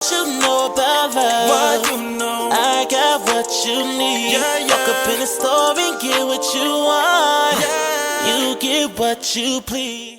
You know about love. What you know? I got what you need. Walk up in the store and get what you want. You get what you please.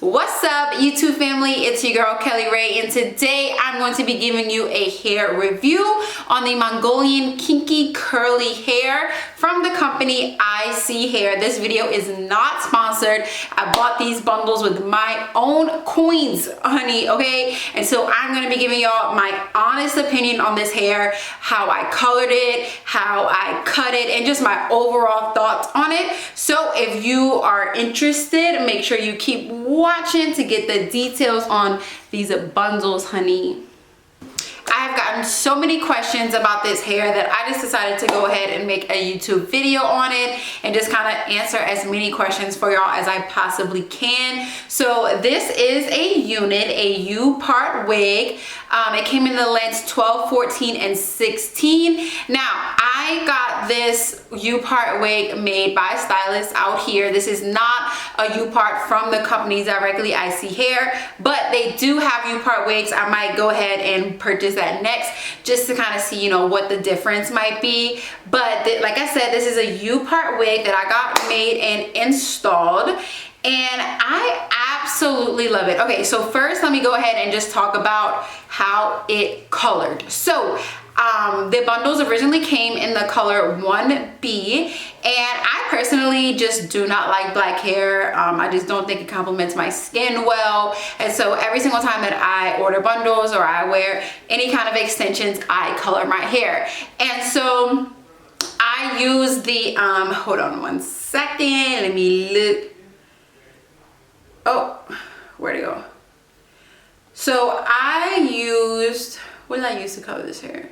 What's up, YouTube family? It's your girl Kelly Ray, and today I'm going to be giving you a hair review on the Mongolian Kinky curly hair from the company Iseehair. This video is not sponsored. I bought these bundles with my own coins, honey, okay? And so I'm going to be giving y'all my honest opinion on this hair, how I colored it, how I cut it, and just my overall thoughts on it. So if you are interested, make sure you keep watching to get the details on these bundles, honey. I have gotten so many questions about this hair that I just decided to go ahead and make a YouTube video on it and just kind of answer as many questions for y'all as I possibly can. So this is a unit, a U-part wig. It came in the lengths 12, 14, and 16. Now, I got this U-part wig made by a stylist out here. This is not a U-part from the company directly, Iseehair, but they do have U-part wigs. I might go ahead and purchase that next just to kind of see, you know, what the difference might be. But like I said, this is a U-part wig that I got made and installed, and I absolutely love it. Okay, so first let me go ahead and just talk about how it colored. So the bundles originally came in the color 1B, and I personally just do not like black hair. I just don't think it complements my skin well, and so every single time that I order bundles or I wear any kind of extensions, I color my hair. And so I use the hold on one second, let me look. Oh, where'd it go? So I used, what did I use to color this hair?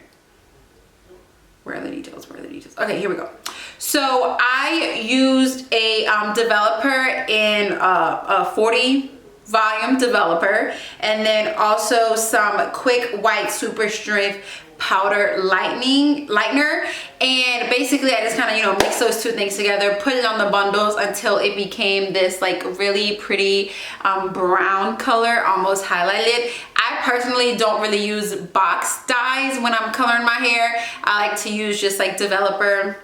Where are the details? Where are the details? Okay, here we go. So I used a developer in a 40 volume developer, and then also some quick white super strength powder lightener, and basically I just kind of, you know, mix those two things together, put it on the bundles until it became this like really pretty brown color, almost highlighted. I personally don't really use box dyes when I'm coloring my hair. I like to use just like developer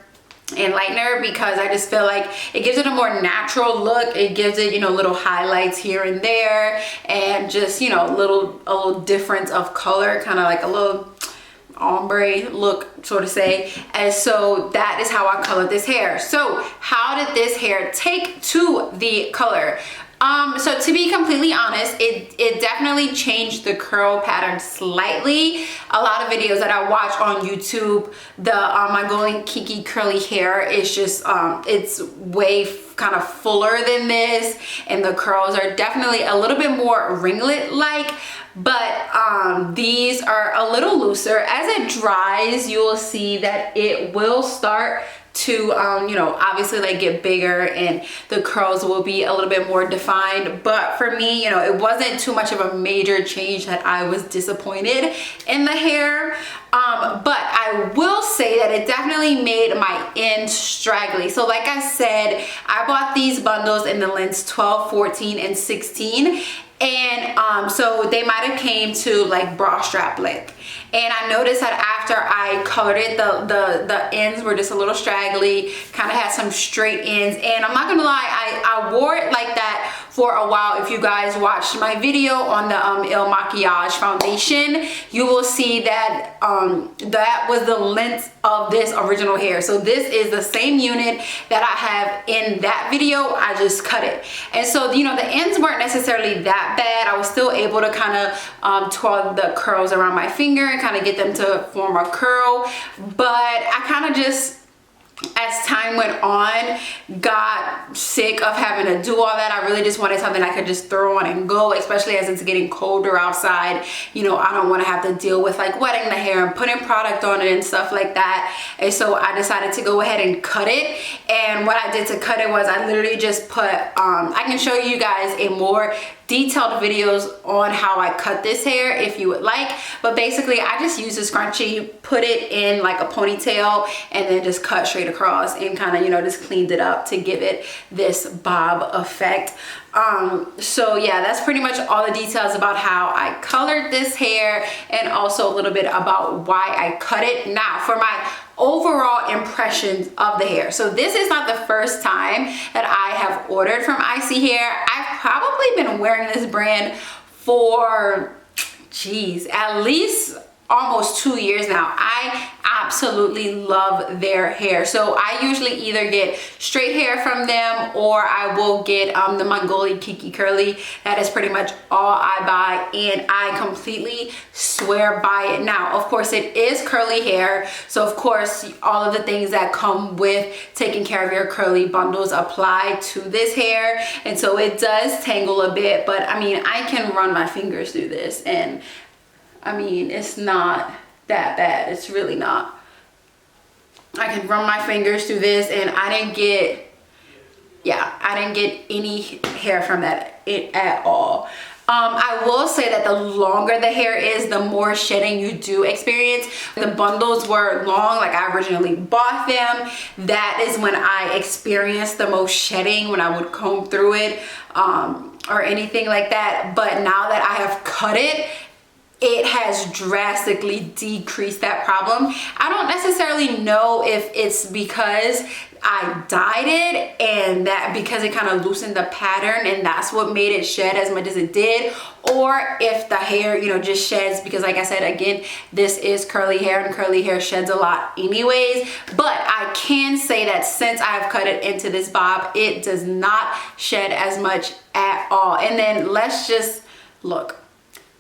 and lightener because I just feel like it gives it a more natural look. It gives it, you know, little highlights here and there, and just, you know, a little difference of color, kind of like a little ombre look, so to say. And so that is how I colored this hair. So how did this hair take to the color? So to be completely honest, it definitely changed the curl pattern slightly. A lot of videos that I watch on YouTube, the Mongolian Kinky curly hair is just, it's way kind of fuller than this, and the curls are definitely a little bit more ringlet-like. But these are a little looser. As it dries, you will see that it will start to you know, obviously like get bigger, and the curls will be a little bit more defined. But for me, you know, it wasn't too much of a major change that I was disappointed in the hair. But I will say that it definitely made my ends straggly. So like I said, I bought these bundles in the lengths 12, 14, and 16. And so they might have came to like bra strap length. And I noticed that after I colored it, the ends were just a little straggly, kind of had some straight ends. And I'm not gonna lie, I wore it like that for a while. If you guys watched my video on the Il Maquillage foundation, you will see that that was the length of this original hair. So this is the same unit that I have in that video. I just cut it. And so, you know, the ends weren't necessarily that bad. I was still able to kind of twirl the curls around my finger and kind of get them to form a curl. But I kind of just, as time went on, got sick of having to do all that. I really just wanted something I could just throw on and go, especially as it's getting colder outside. You know, I don't want to have to deal with like wetting the hair and putting product on it and stuff like that. And so I decided to go ahead and cut it. And what I did to cut it was I literally just put, I can show you guys a more detailed videos on how I cut this hair if you would like, but basically I just used a scrunchie, put it in like a ponytail, and then just cut straight across and kind of, you know, just cleaned it up to give it this bob effect. So yeah, that's pretty much all the details about how I colored this hair, and also a little bit about why I cut it. Now for my overall impressions of the hair. So this is not the first time that I have ordered from Iseehair. I've probably been wearing this brand for, geez, at least almost 2 years now. I absolutely love their hair. So I usually either get straight hair from them, or I will get the Mongolian Kinky curly. That is pretty much all I buy, and I completely swear by it. Now of course it is curly hair, so of course all of the things that come with taking care of your curly bundles apply to this hair, and so it does tangle a bit, but I mean, I can run my fingers through this, and I mean, it's not that bad. It's really not. I can run my fingers through this, and I didn't get any hair from that at all. I will say that the longer the hair is, the more shedding you do experience. The bundles were long, like I originally bought them. That is when I experienced the most shedding, when I would comb through it or anything like that. But now that I have cut it, it has drastically decreased that problem. I don't necessarily know if it's because I dyed it, and that because it kind of loosened the pattern and that's what made it shed as much as it did, or if the hair, you know, just sheds because, like I said, again, this is curly hair and curly hair sheds a lot anyways. But I can say that since I have cut it into this bob, it does not shed as much at all. And then let's just look.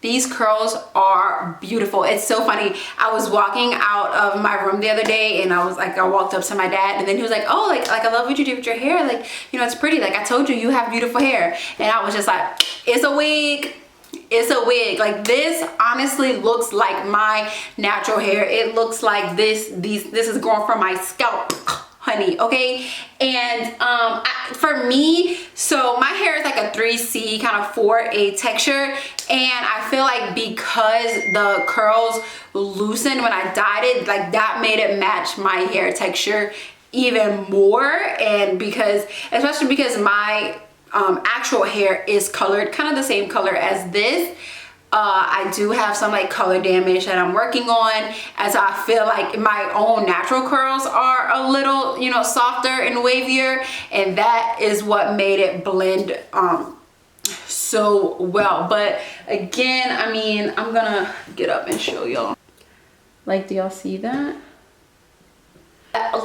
These curls are beautiful. It's so funny. I was walking out of my room the other day, and I walked up to my dad, and then he was like, oh, like I love what you did with your hair. Like, you know, it's pretty. Like, I told you, you have beautiful hair. And I was just like, it's a wig. It's a wig. Like, this honestly looks like my natural hair. It looks like this is growing from my scalp, honey, okay? And for me, so my hair is like a 3C kind of 4A texture, and I feel like because the curls loosened when I dyed it, like that made it match my hair texture even more. And especially because my actual hair is colored kind of the same color as this, I do have some like color damage that I'm working on, as I feel like my own natural curls are a little, you know, softer and wavier, and that is what made it blend so well. But again, I mean, I'm gonna get up and show y'all. Like, do y'all see that?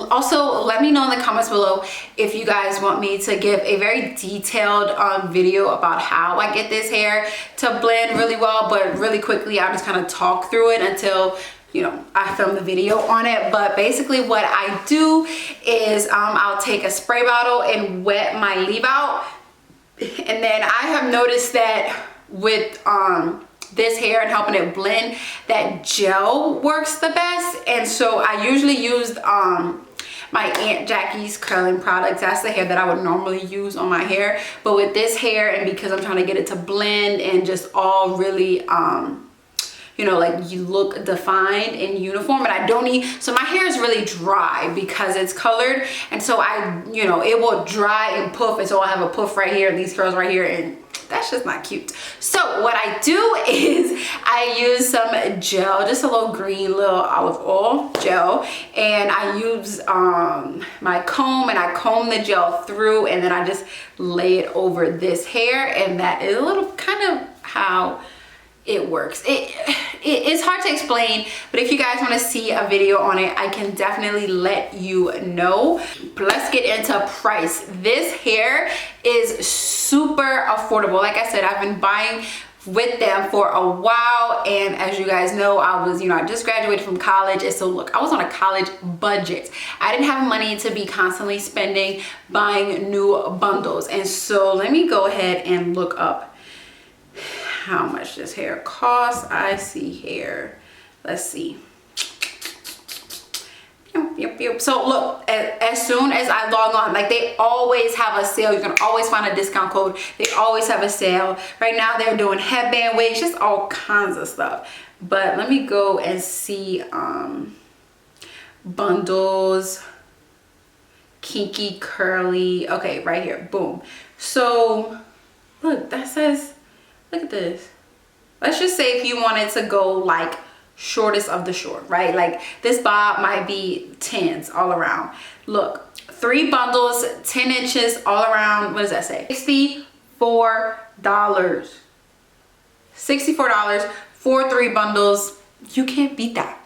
Also, let me know in the comments below if you guys want me to give a very detailed video about how I get this hair to blend really well. But really quickly, I'll just kind of talk through it until, you know, I film the video on it. But basically what I do is I'll take a spray bottle and wet my leave out, and then I have noticed that with this hair and helping it blend, that gel works the best. And so I usually used my Aunt Jackie's curling products. That's the hair that I would normally use on my hair. But with this hair, and because I'm trying to get it to blend and just all really you know, like you look defined and uniform, and I don't need, so my hair is really dry because it's colored, and so you know, it will dry and puff, and so I have a puff right here and these curls right here, and that's just not cute. So what I do is I use some gel, just a little green little olive oil gel, and I use my comb, and I comb the gel through, and then I just lay it over this hair, and that is a little kind of how it works. It's hard to explain, but if you guys want to see a video on it, I can definitely let you know. But let's get into price. This hair is super affordable. Like I said, I've been buying with them for a while, and as you guys know, I was, you know, I just graduated from college, and so look, I was on a college budget. I didn't have money to be constantly spending buying new bundles, and so let me go ahead and look up how much this hair costs. Iseehair, let's see. Yep. So look, as soon as I log on, like, they always have a sale. You can always find a discount code. They always have a sale. Right now they're doing headband wigs, just all kinds of stuff. But let me go and see bundles, Kinky curly. Okay, right here, boom. So Look, that says, look at this. Let's just say if you wanted to go like shortest of the short, right? Like this bob might be 10s all around. Look, 3 bundles, 10 inches all around. What does that say? $64. $64 for 3 bundles. You can't beat that.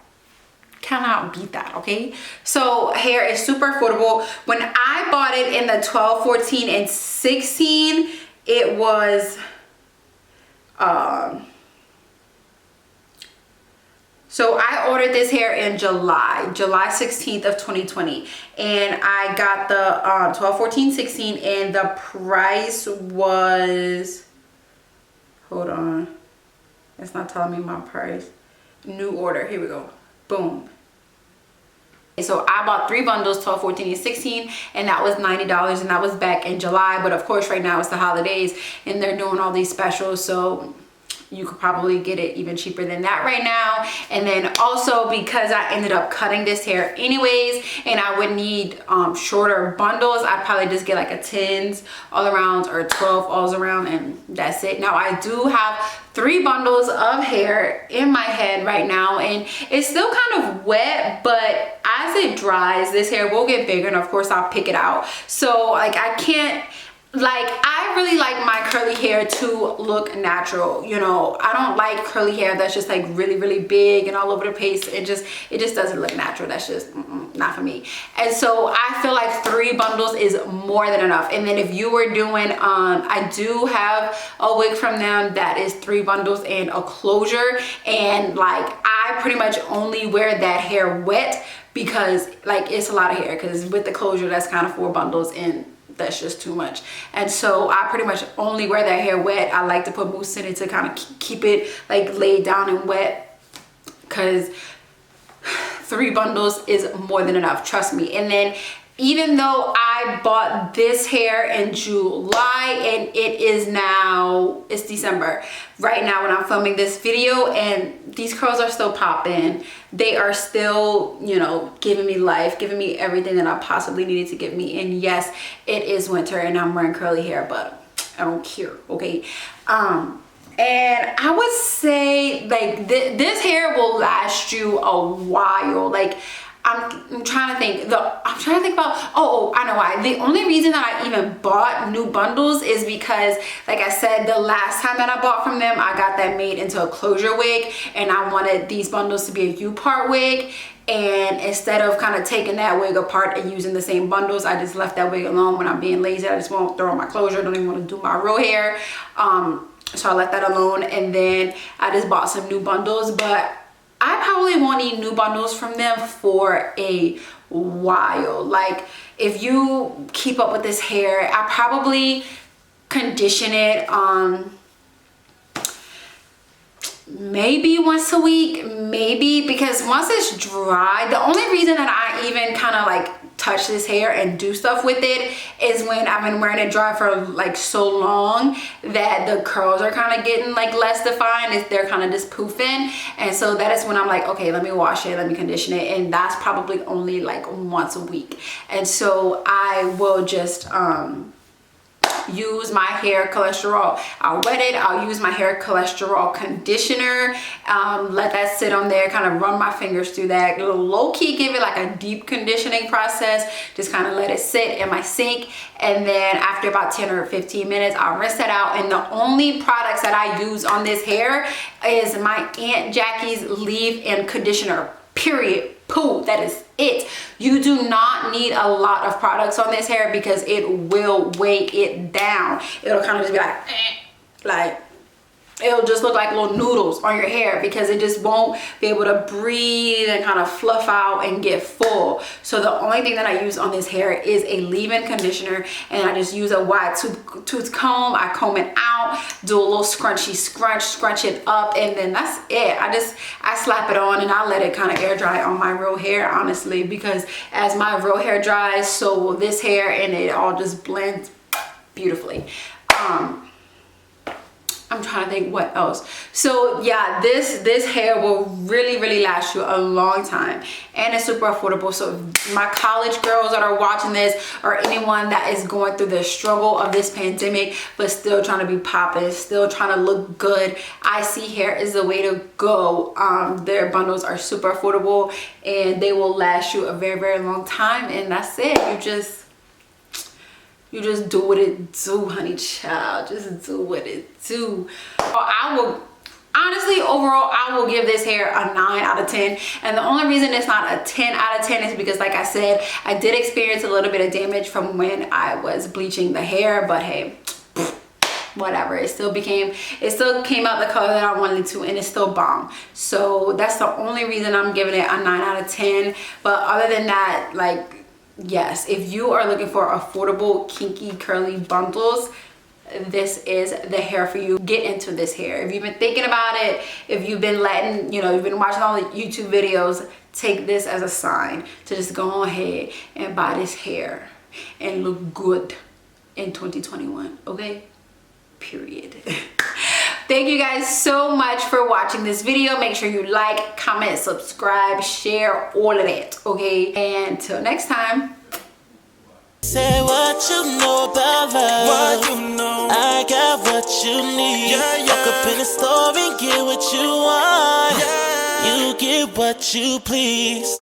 Cannot beat that, okay? So hair is super affordable. When I bought it in the 12, 14, and 16, it was so I ordered this hair in July 16th of 2020, and I got the 12, 14, 16, and the price was, hold on, it's not telling me my price. New order, here we go, boom. So I bought 3 bundles, 12, 14, and 16, and that was $90, and that was back in July. But of course right now it's the holidays and they're doing all these specials, so you could probably get it even cheaper than that right now. And then also because I ended up cutting this hair anyways, and I would need shorter bundles, I'd probably just get like a 10s all around or 12 all around, and that's it. Now I do have 3 bundles of hair in my head right now, and it's still kind of wet, but as it dries, this hair will get bigger, and of course I'll pick it out. So like I can't, like, I really like my curly hair to look natural, you know. I don't like curly hair that's just like really big and all over the place. It just doesn't look natural. That's just not for me. And so I feel like 3 bundles is more than enough. And then if you were doing I do have a wig from them that is 3 bundles and a closure, and like I pretty much only wear that hair wet because like it's a lot of hair, because with the closure that's kind of 4 bundles and that's just too much. And so I pretty much only wear that hair wet. I like to put mousse in it to kind of keep it like laid down and wet, because 3 bundles is more than enough, trust me. And then even though I bought this hair in July and it is now, it's December right now when I'm filming this video, and these curls are still popping. They are still, you know, giving me life, giving me everything that I possibly needed to give me. And yes, it is winter and I'm wearing curly hair, but I don't care, okay? And I would say like this hair will last you a while. Like I'm trying to think about, oh, I know why. The only reason that I even bought new bundles is because, like I said, the last time that I bought from them, I got that made into a closure wig, and I wanted these bundles to be a U-part wig. And instead of kind of taking that wig apart and using the same bundles, I just left that wig alone. When I'm being lazy, I just won't throw on my closure. Don't even want to do my real hair. So I let that alone, and then I just bought some new bundles. But I probably won't need new bundles from them for a while. Like if you keep up with this hair, I probably condition it maybe once a week, maybe, because once it's dry, the only reason that I even kind of like touch this hair and do stuff with it is when I've been wearing it dry for like so long that the curls are kind of getting like less defined. They're kind of just poofing, and so that is when I'm like, okay, let me wash it, let me condition it, and that's probably only like once a week. And so I will just use my hair cholesterol. I'll wet it, I'll use my hair cholesterol conditioner, let that sit on there, kind of run my fingers through that, low-key give it like a deep conditioning process, just kind of let it sit in my sink, and then after about 10 or 15 minutes I'll rinse that out. And the only products that I use on this hair is my Aunt Jackie's leave-in conditioner, period. Poo, that is it. You do not need a lot of products on this hair because it will weigh it down. It'll kind of just be like it'll just look like little noodles on your hair because it just won't be able to breathe and kind of fluff out and get full. So the only thing that I use on this hair is a leave-in conditioner, and I just use a wide tooth comb. I comb it out, do a little scrunchy scrunch it up, and then that's it. I slap it on and I let it kind of air dry on my real hair, honestly, because as my real hair dries, so will this hair, and it all just blends beautifully. I'm trying to think what else. So yeah, this hair will really last you a long time, and it's super affordable. So my college girls that are watching this, or anyone that is going through the struggle of this pandemic but still trying to be poppin', still trying to look good, Iseehair is the way to go. Their bundles are super affordable and they will last you a very long time, and that's it. You just do what it do, honey child. Just do what it do. I will, honestly, overall, I will give this hair a 9 out of 10. And the only reason it's not a 10 out of 10 is because, like I said, I did experience a little bit of damage from when I was bleaching the hair. But hey, whatever. It still came out the color that I wanted to, and it's still bomb. So that's the only reason I'm giving it a 9 out of 10. But other than that, like, yes, if you are looking for affordable kinky curly bundles, this is the hair for you. Get into this hair. If you've been thinking about it, if you've been you've been watching all the YouTube videos, take this as a sign to just go ahead and buy this hair and look good in 2021, okay? Period. Thank you guys so much for watching this video. Make sure you like, comment, subscribe, share, all of that, okay? And until next time. Say what you know about love. What you know. I got what you need. Walk up in the store and get what you want. You get what you please.